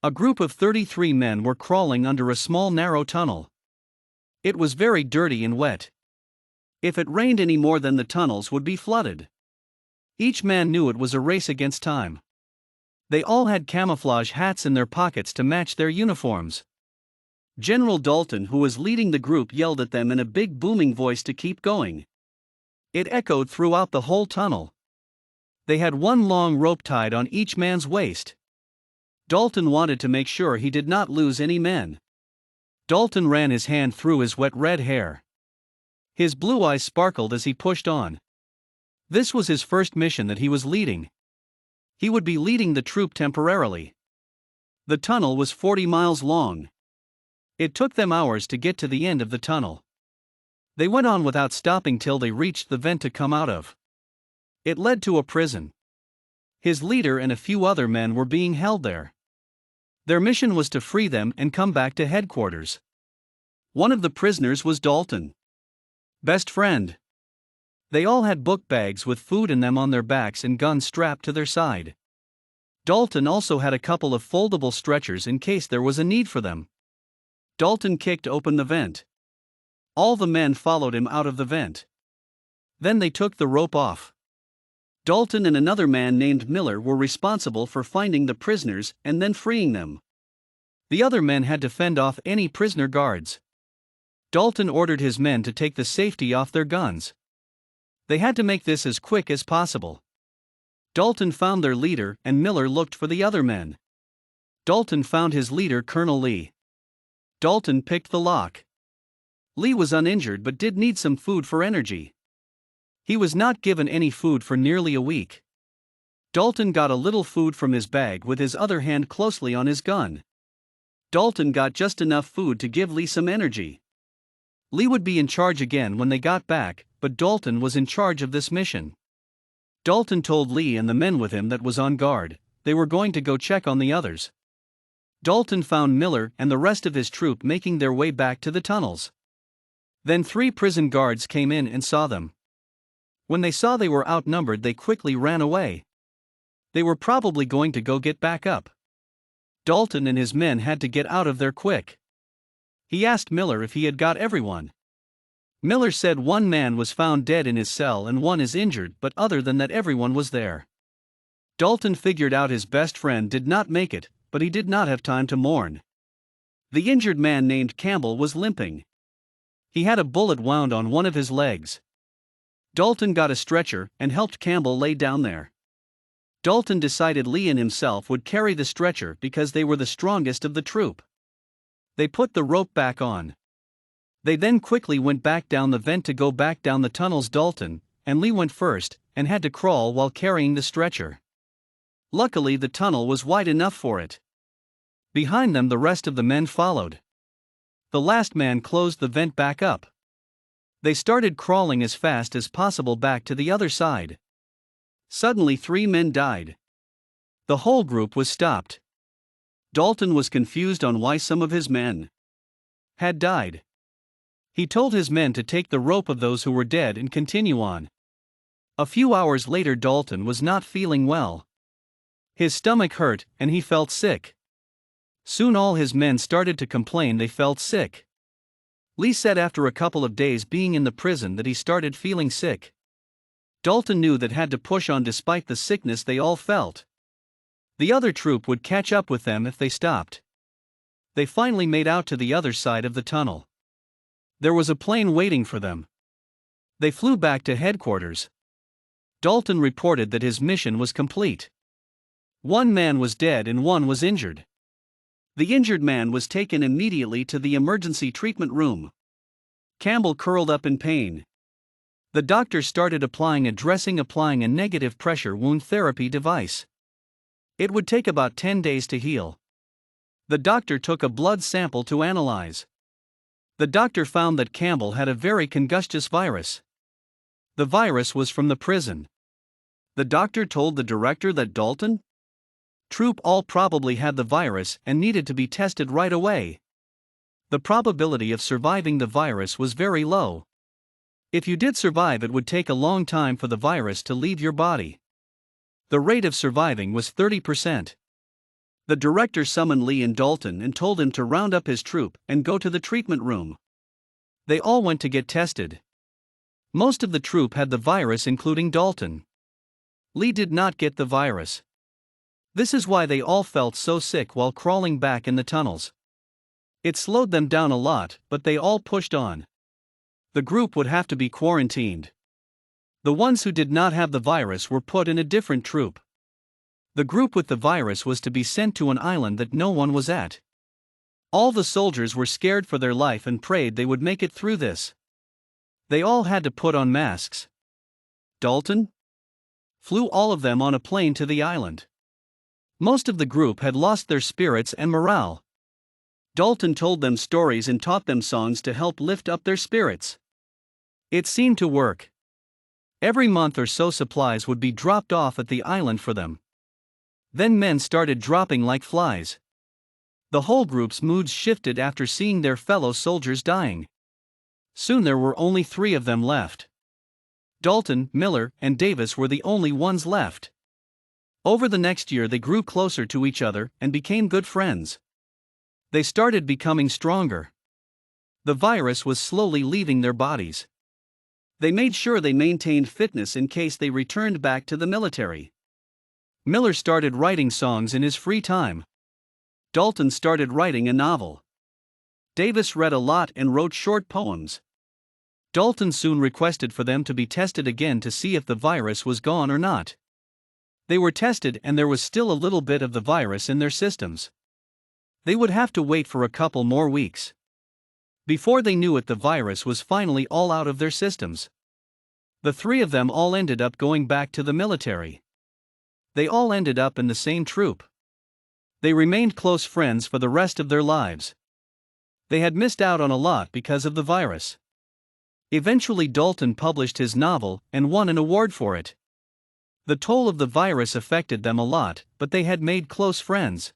A group of 33 men were crawling under a small narrow tunnel. It was very dirty and wet. If it rained any more, then the tunnels would be flooded. Each man knew it was a race against time. They all had camouflage hats in their pockets to match their uniforms. General Dalton, who was leading the group, yelled at them in a big booming voice to keep going. It echoed throughout the whole tunnel. They had one long rope tied on each man's waist. Dalton wanted to make sure he did not lose any men. Dalton ran his hand through his wet red hair. His blue eyes sparkled as he pushed on. This was his first mission that he was leading. He would be leading the troop temporarily. The tunnel was 40 miles long. It took them hours to get to the end of the tunnel. They went on without stopping till they reached the vent to come out of. It led to a prison. His leader and a few other men were being held there. Their mission was to free them and come back to headquarters. One of the prisoners was Dalton. Best friend. They all had book bags with food in them on their backs and guns strapped to their side. Dalton also had a couple of foldable stretchers in case there was a need for them. Dalton kicked open the vent. All the men followed him out of the vent. Then they took the rope off. Dalton and another man named Miller were responsible for finding the prisoners and then freeing them. The other men had to fend off any prisoner guards. Dalton ordered his men to take the safety off their guns. They had to make this as quick as possible. Dalton found their leader and Miller looked for the other men. Dalton found his leader, Colonel Lee. Dalton picked the lock. Lee was uninjured but did need some food for energy. He was not given any food for nearly a week. Dalton got a little food from his bag with his other hand closely on his gun. Dalton got just enough food to give Lee some energy. Lee would be in charge again when they got back, but Dalton was in charge of this mission. Dalton told Lee and the men with him that was on guard, they were going to go check on the others. Dalton found Miller and the rest of his troop making their way back to the tunnels. Then 3 prison guards came in and saw them. When they saw they were outnumbered, they quickly ran away. They were probably going to go get back up. Dalton and his men had to get out of there quick. He asked Miller if he had got everyone. Miller said one man was found dead in his cell and one is injured, but other than that everyone was there. Dalton figured out his best friend did not make it, but he did not have time to mourn. The injured man named Campbell was limping. He had a bullet wound on one of his legs. Dalton got a stretcher and helped Campbell lay down there. Dalton decided Lee and himself would carry the stretcher because they were the strongest of the troop. They put the rope back on. They then quickly went back down the vent to go back down the tunnels. Dalton and Lee went first and had to crawl while carrying the stretcher. Luckily, the tunnel was wide enough for it. Behind them, the rest of the men followed. The last man closed the vent back up. They started crawling as fast as possible back to the other side. Suddenly 3 men died. The whole group was stopped. Dalton was confused on why some of his men had died. He told his men to take the rope of those who were dead and continue on. A few hours later, Dalton was not feeling well. His stomach hurt and he felt sick. Soon all his men started to complain they felt sick. Lee said after a couple of days being in the prison that he started feeling sick. Dalton knew that had to push on despite the sickness they all felt. The other troop would catch up with them if they stopped. They finally made out to the other side of the tunnel. There was a plane waiting for them. They flew back to headquarters. Dalton reported that his mission was complete. 1 man was dead and 1 was injured. The injured man was taken immediately to the emergency treatment room. Campbell curled up in pain. The doctor started applying a negative pressure wound therapy device. It would take about 10 days to heal. The doctor took a blood sample to analyze. The doctor found that Campbell had a very contagious virus. The virus was from the prison. The doctor told the director that Dalton troop all probably had the virus and needed to be tested right away. The probability of surviving the virus was very low. If you did survive, it would take a long time for the virus to leave your body. The rate of surviving was 30%. The director summoned Lee and Dalton and told him to round up his troop and go to the treatment room. They all went to get tested. Most of the troop had the virus, including Dalton. Lee did not get the virus. This is why they all felt so sick while crawling back in the tunnels. It slowed them down a lot, but they all pushed on. The group would have to be quarantined. The ones who did not have the virus were put in a different troop. The group with the virus was to be sent to an island that no one was at. All the soldiers were scared for their life and prayed they would make it through this. They all had to put on masks. Dalton flew all of them on a plane to the island. Most of the group had lost their spirits and morale. Dalton told them stories and taught them songs to help lift up their spirits. It seemed to work. Every month or so supplies would be dropped off at the island for them. Then men started dropping like flies. The whole group's moods shifted after seeing their fellow soldiers dying. Soon there were only 3 of them left. Dalton, Miller, and Davis were the only ones left. Over the next year they grew closer to each other and became good friends. They started becoming stronger. The virus was slowly leaving their bodies. They made sure they maintained fitness in case they returned back to the military. Miller started writing songs in his free time. Dalton started writing a novel. Davis read a lot and wrote short poems. Dalton soon requested for them to be tested again to see if the virus was gone or not. They were tested and there was still a little bit of the virus in their systems. They would have to wait for a couple more weeks. Before they knew it, the virus was finally all out of their systems. The 3 of them all ended up going back to the military. They all ended up in the same troop. They remained close friends for the rest of their lives. They had missed out on a lot because of the virus. Eventually Dalton published his novel and won an award for it. The toll of the virus affected them a lot, but they had made close friends.